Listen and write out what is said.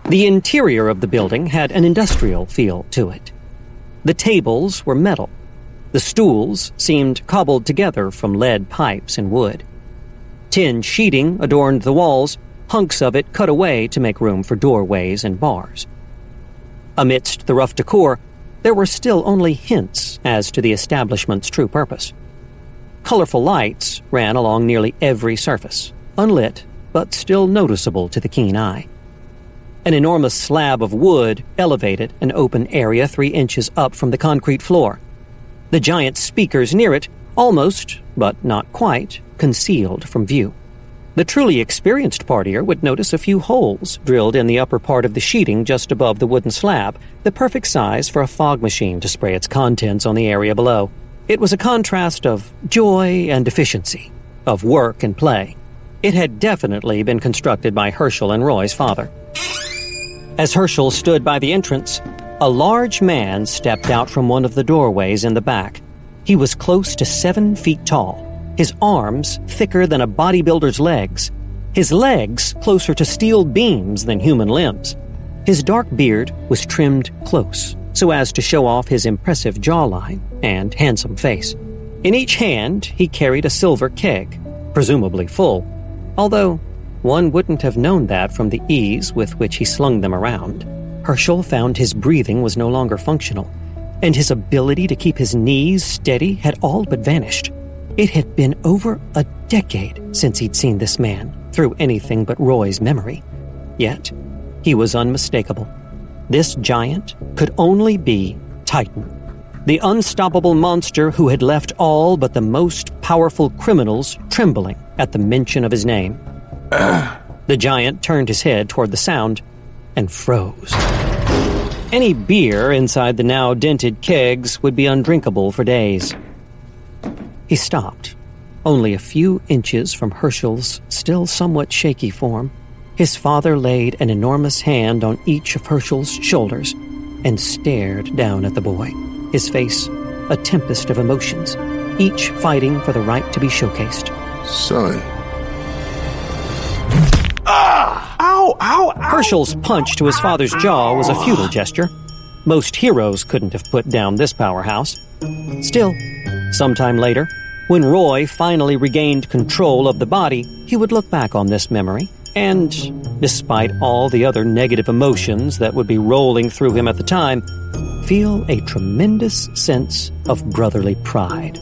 The interior of the building had an industrial feel to it. The tables were metal. The stools seemed cobbled together from lead pipes and wood. Tin sheeting adorned the walls, hunks of it cut away to make room for doorways and bars. Amidst the rough decor, there were still only hints as to the establishment's true purpose. Colorful lights ran along nearly every surface, unlit, but still noticeable to the keen eye. An enormous slab of wood elevated an open area 3 inches up from the concrete floor. The giant speakers near it, almost, but not quite, concealed from view. The truly experienced partier would notice a few holes drilled in the upper part of the sheeting just above the wooden slab, the perfect size for a fog machine to spray its contents on the area below. It was a contrast of joy and efficiency, of work and play. It had definitely been constructed by Herschel and Roy's father. As Herschel stood by the entrance, a large man stepped out from one of the doorways in the back. He was close to 7 feet tall, his arms thicker than a bodybuilder's legs, his legs closer to steel beams than human limbs. His dark beard was trimmed close, so as to show off his impressive jawline and handsome face. In each hand, he carried a silver keg, presumably full, although one wouldn't have known that from the ease with which he slung them around. Herschel found his breathing was no longer functional, and his ability to keep his knees steady had all but vanished. It had been over a decade since he'd seen this man through anything but Roy's memory. Yet, he was unmistakable. This giant could only be Titan, the unstoppable monster who had left all but the most powerful criminals trembling at the mention of his name. The giant turned his head toward the sound and froze. Any beer inside the now dented kegs would be undrinkable for days. He stopped, only a few inches from Herschel's still somewhat shaky form. His father laid an enormous hand on each of Herschel's shoulders and stared down at the boy, his face a tempest of emotions, each fighting for the right to be showcased. Son. Ow, ow, ow! Herschel's punch to his father's jaw was a futile gesture. Most heroes couldn't have put down this powerhouse. Still, sometime later, when Roy finally regained control of the body, he would look back on this memory and, despite all the other negative emotions that would be rolling through him at the time, feel a tremendous sense of brotherly pride.